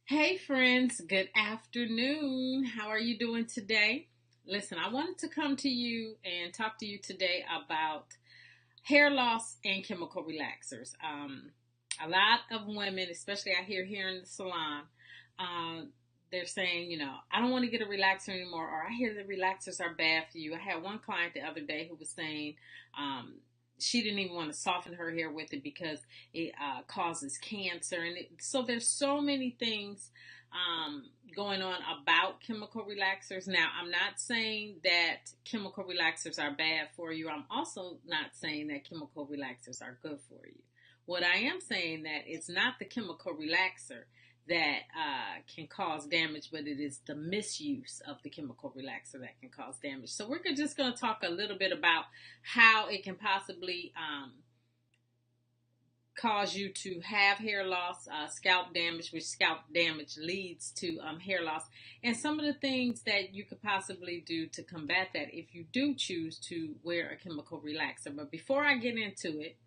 Hey friends, good afternoon. How are you doing today? Listen, I wanted to come to you and talk to you today about hair loss and chemical relaxers. A lot of women, especially out here in the salon, um, they're saying, I don't want to get a relaxer anymore, or I hear the relaxers are bad for you. I had one client the other day who was saying um, she didn't even want to soften her hair with it because it causes cancer, and so there's so many things going on about chemical relaxers. Now, I'm not saying that chemical relaxers are bad for you. I'm also not saying that chemical relaxers are good for you. What I am saying that it's not the chemical relaxer that can cause damage, but it is the misuse of the chemical relaxer that can cause damage. So we're just going to talk a little bit about how it can possibly cause you to have hair loss, scalp damage, which scalp damage leads to hair loss, and some of the things that you could possibly do to combat that if you do choose to wear a chemical relaxer. But before I get into it,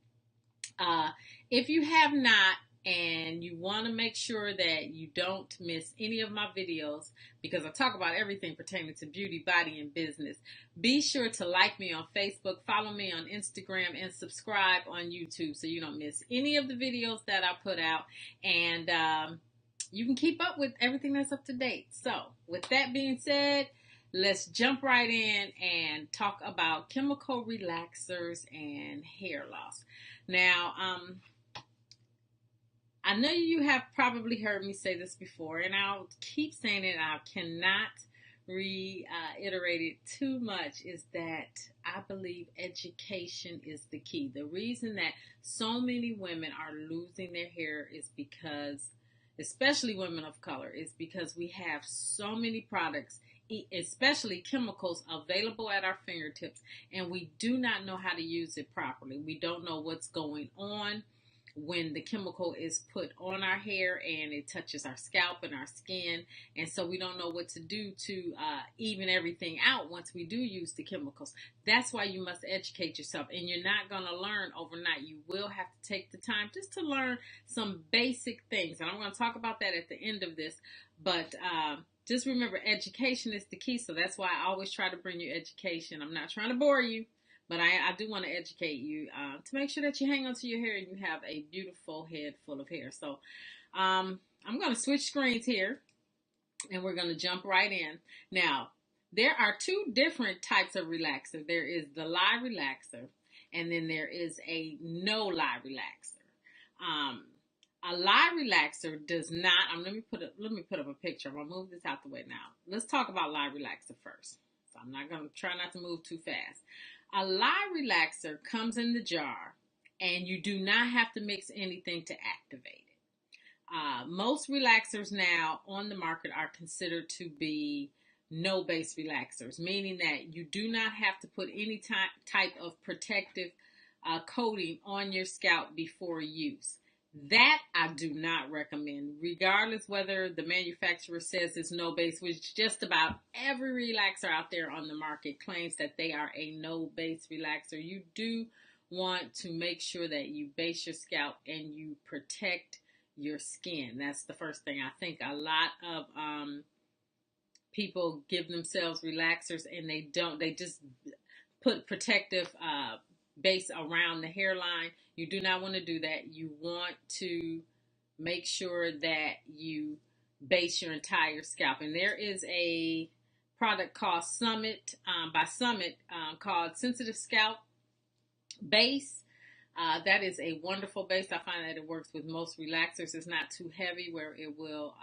uh, if you have not and you want to make sure that you don't miss any of my videos, because I talk about everything pertaining to beauty, body, and business, be sure to like me on Facebook, follow me on Instagram, and subscribe on YouTube so you don't miss any of the videos that I put out. And you can keep up with everything that's up to date. So, with that being said, let's jump right in and talk about chemical relaxers and hair loss. Now, I know you have probably heard me say this before, and I'll keep saying it. I cannot reiterate it too much. Is that I believe education is the key. The reason that so many women are losing their hair is because, especially women of color, is because we have so many products, especially chemicals, available at our fingertips, and we do not know how to use it properly. We don't know what's going on when the chemical is put on our hair and it touches our scalp and our skin, and so we don't know what to do to even everything out once we do use the chemicals. That's why you must educate yourself, and you're not going to learn overnight. You will have to take the time just to learn some basic things, and I'm going to talk about that at the end of this. But just remember, education is the key, so that's why I always try to bring you education. I'm not trying to bore you, but I do want to educate you to make sure that you hang on to your hair and you have a beautiful head full of hair. So I'm going to switch screens here and we're going to jump right in. Now, there are two different types of relaxer. There is the lye relaxer, and then there is a no lye relaxer. Um, a lye relaxer does not. Let me put up a picture. I'm gonna move this out the way now. Let's talk about lye relaxer first. So I'm not gonna try not to move too fast. A lye relaxer comes in the jar, and you do not have to mix anything to activate it. Most relaxers now on the market are considered to be no base relaxers, meaning that you do not have to put any type of protective coating on your scalp before use. That I do not recommend, regardless whether the manufacturer says it's no base, which just about every relaxer out there on the market claims that they are a no base relaxer. You do want to make sure that you base your scalp and you protect your skin. That's the first thing. I think a lot of people give themselves relaxers and they don't. They just put protective base around the hairline. You do not want to do that. You want to make sure that you base your entire scalp. And there is a product called Summit by Summit called Sensitive Scalp Base. That is a wonderful base. I find that it works with most relaxers. It's not too heavy where it will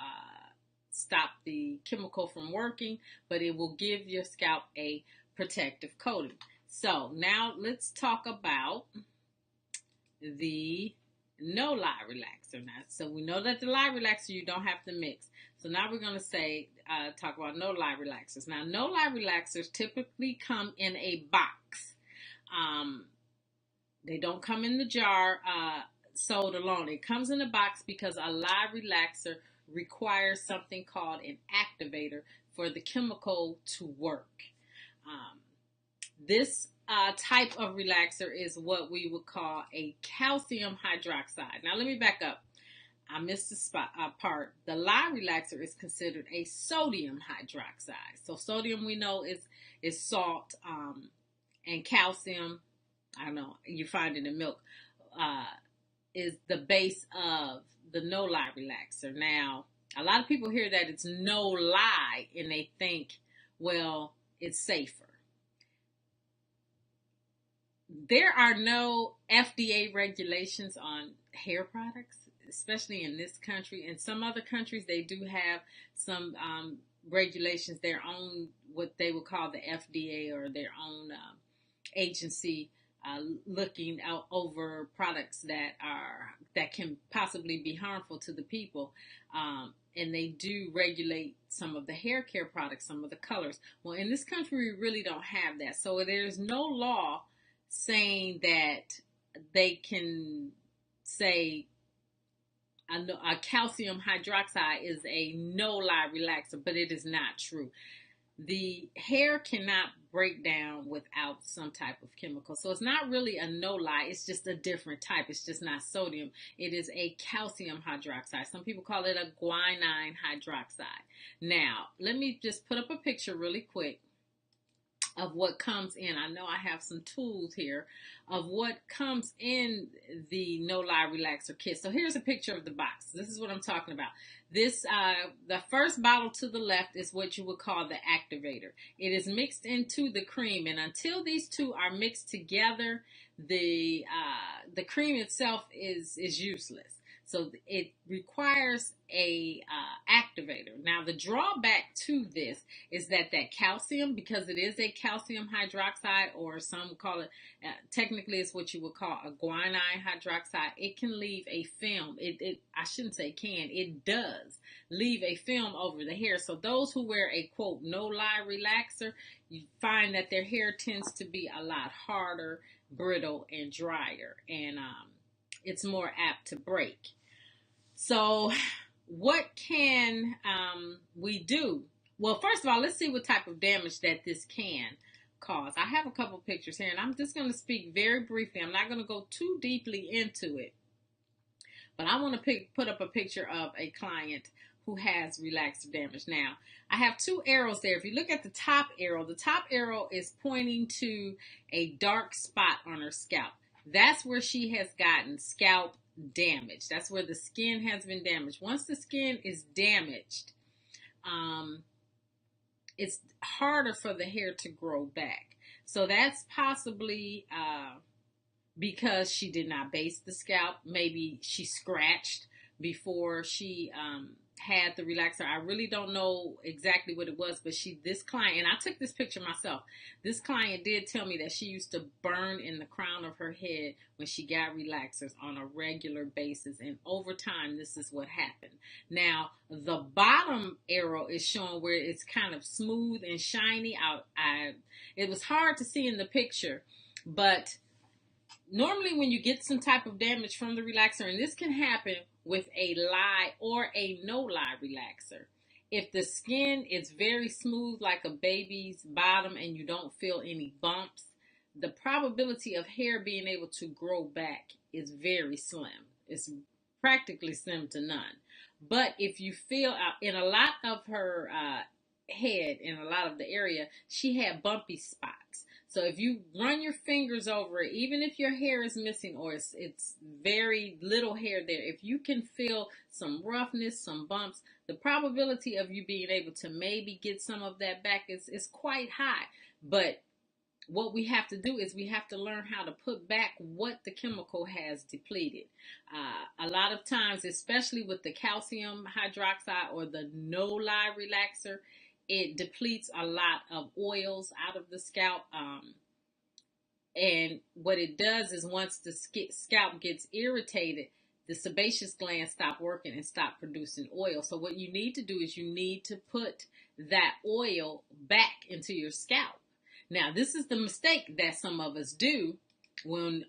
stop the chemical from working, but it will give your scalp a protective coating. So now let's talk about the no lye relaxer. Now, so we know that the lye relaxer you don't have to mix. So now we're going to talk about no lye relaxers. Now, no lye relaxers typically come in a box. They don't come in the jar sold alone. It comes in a box because a lye relaxer requires something called an activator for the chemical to work. This type of relaxer is what we would call a calcium hydroxide. Now, let me back up. I missed the part. The lye relaxer is considered a sodium hydroxide. So sodium we know is salt, and calcium, I don't know, you find it in milk, uh, is the base of the no lye relaxer. Now, a lot of people hear that it's no lye and they think, well, it's safer. There are no FDA regulations on hair products, especially in this country. In some other countries, they do have some regulations, their own, what they would call the FDA, or their own agency looking out over products that can possibly be harmful to the people. And they do regulate some of the hair care products, some of the colors. Well, in this country, we really don't have that. So there's no law saying that they can say a calcium hydroxide is a no lye relaxer, but it is not true. The hair cannot break down without some type of chemical. So it's not really a no lye. It's just a different type. It's just not sodium. It is a calcium hydroxide. Some people call it a guanine hydroxide. Now, let me just put up a picture really quick of what comes in. I know I have some tools here of what comes in the no lye relaxer kit. So here's a picture of the box. This is what I'm talking about. This the first bottle to the left is what you would call the activator. It is mixed into the cream, and until these two are mixed together, the cream itself is useless. So it requires a activator. Now, the drawback to this is that calcium, because it is a calcium hydroxide, or some call it, technically it's what you would call a guanine hydroxide, it can leave a film. I shouldn't say can, it does leave a film over the hair. So those who wear a, quote, no lye relaxer, you find that their hair tends to be a lot harder, brittle, and drier, and it's more apt to break. So what can we do? Well, first of all, let's see what type of damage that this can cause. I have a couple pictures here, and I'm just going to speak very briefly. I'm not going to go too deeply into it, but I want to put up a picture of a client who has relaxer damage. Now, I have two arrows there. If you look at the top arrow is pointing to a dark spot on her scalp. That's where she has gotten scalp damage. That's where the skin has been damaged. Once the skin is damaged, it's harder for the hair to grow back. So that's possibly because she did not base the scalp. Maybe she scratched before she had the relaxer. I really don't know exactly what it was, but this client, and I took this picture myself, this client did tell me that she used to burn in the crown of her head when she got relaxers on a regular basis, and over time this is what happened. Now, the bottom arrow is showing where it's kind of smooth and shiny. It was hard to see in the picture, but normally when you get some type of damage from the relaxer, and this can happen with a lye or a no lye relaxer, if the skin is very smooth like a baby's bottom and you don't feel any bumps, the probability of hair being able to grow back is very slim. It's practically slim to none. But if you feel in a lot of her head, in a lot of the area, she had bumpy spots. So if you run your fingers over it, even if your hair is missing or it's very little hair there, if you can feel some roughness, some bumps, the probability of you being able to maybe get some of that back is quite high. But what we have to do is we have to learn how to put back what the chemical has depleted. A lot of times, especially with the calcium hydroxide or the no lye relaxer, it depletes a lot of oils out of the scalp. And what it does is once the scalp gets irritated, the sebaceous glands stop working and stop producing oil. So what you need to do is you need to put that oil back into your scalp. Now, this is the mistake that some of us do. when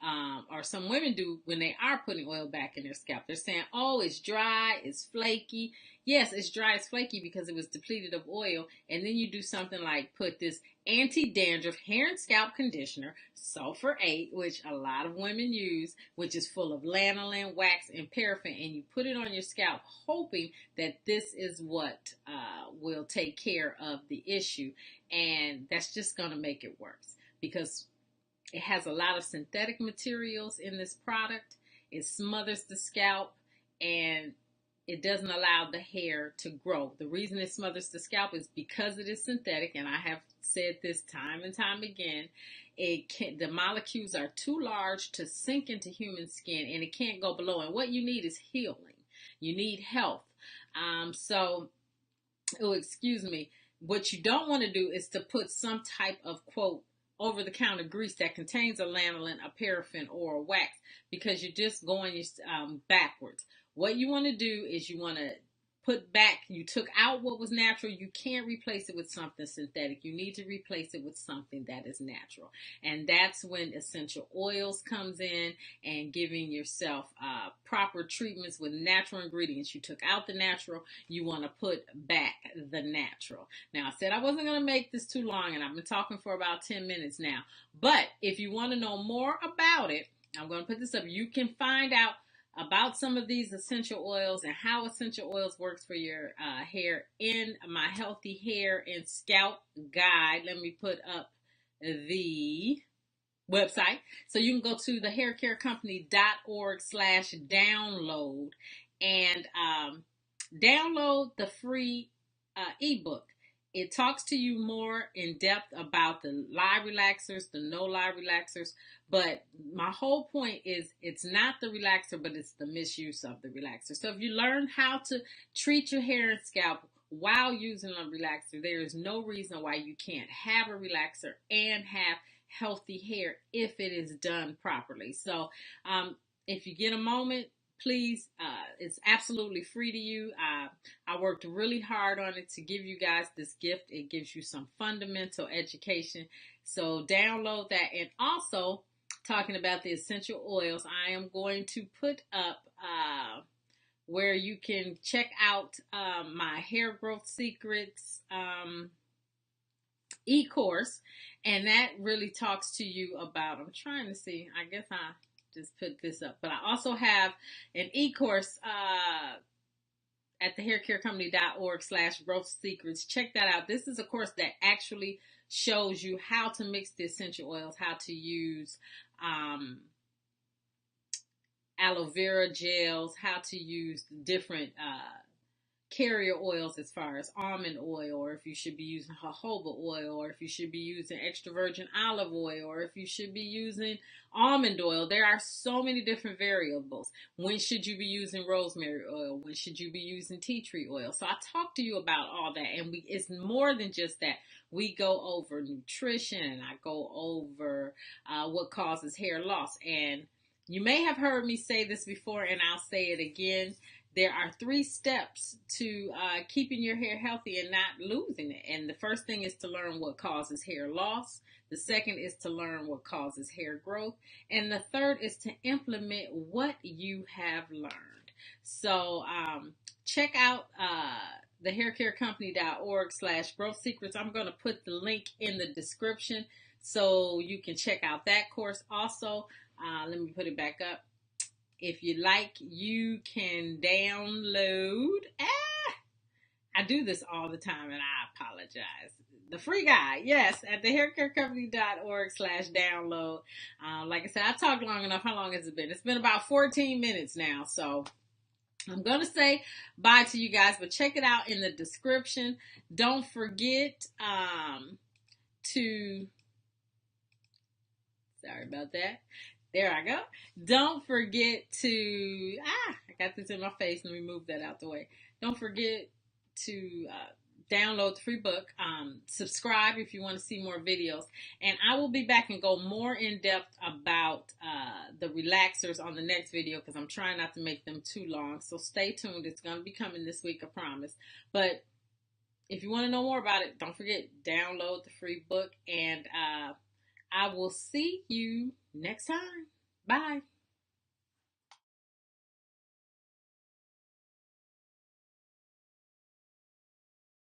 or some women do when they are putting oil back in their scalp. They're saying, oh, it's dry, it's flaky. Yes, it's dry, it's flaky because it was depleted of oil. And then you do something like put this anti-dandruff hair and scalp conditioner, sulfur 8, which a lot of women use, which is full of lanolin, wax, and paraffin, and you put it on your scalp hoping that this is what will take care of the issue. And that's just going to make it worse because it has a lot of synthetic materials in this product. It smothers the scalp and it doesn't allow the hair to grow. The reason it smothers the scalp is because it is synthetic, and I have said this time and time again. The molecules are too large to sink into human skin, and it can't go below. And what you need is healing. You need health. Excuse me. What you don't want to do is to put some type of, quote, over-the-counter grease that contains a lanolin, a paraffin, or a wax, because you're just going backwards. What you want to do is you want to put back, you took out what was natural, you can't replace it with something synthetic. You need to replace it with something that is natural. And that's when essential oils comes in and giving yourself proper treatments with natural ingredients. You took out the natural, you want to put back the natural. Now, I said I wasn't going to make this too long, and I've been talking for about 10 minutes now. But if you want to know more about it, I'm going to put this up. You can find out about some of these essential oils and how essential oils works for your hair in my healthy hair and scalp guide. Let me put up the website. So you can go to thehaircarecompany.org/download and download the free ebook. It talks to you more in depth about the lye relaxers, the no lye relaxers. But my whole point is it's not the relaxer, but it's the misuse of the relaxer. So if you learn how to treat your hair and scalp while using a relaxer, there is no reason why you can't have a relaxer and have healthy hair if it is done properly. So if you get a moment, please, it's absolutely free to you. I worked really hard on it to give you guys this gift. It gives you some fundamental education. So download that. And also, talking about the essential oils, I am going to put up where you can check out my hair growth secrets e-course, and that really talks to you about, I'm trying to see, I guess I just put this up, but I also have an e-course at thehaircarecompany.org/growth secrets. Check that out. This is a course that actually shows you how to mix the essential oils, how to use aloe vera gels, how to use different carrier oils as far as almond oil, or if you should be using jojoba oil, or if you should be using extra virgin olive oil, or if you should be using almond oil. There are so many different variables. When should you be using rosemary oil? When should you be using tea tree oil? So I talk to you about all that, and it's more than just that. We go over nutrition, and I go over what causes hair loss. And you may have heard me say this before, and I'll say it again. There are 3 steps to keeping your hair healthy and not losing it. And the first thing is to learn what causes hair loss. The second is to learn what causes hair growth. And the third is to implement what you have learned. So check out thehaircarecompany.org/growth secrets. I'm going to put the link in the description so you can check out that course. Also, let me put it back up. If you like, you can download. I do this all the time, and I apologize. The free guide, yes, at thehaircarecompany.org/download. Like I said, I talked long enough. How long has it been? It's been about 14 minutes now, so I'm going to say bye to you guys, but check it out in the description. Don't forget sorry about that. There I go. Don't forget to, I got this in my face. Let me move that out the way. Don't forget to download the free book. Subscribe if you want to see more videos. And I will be back and go more in depth about the relaxers on the next video because I'm trying not to make them too long. So stay tuned. It's going to be coming this week, I promise. But if you want to know more about it, don't forget, download the free book. And I will see you next time. Bye.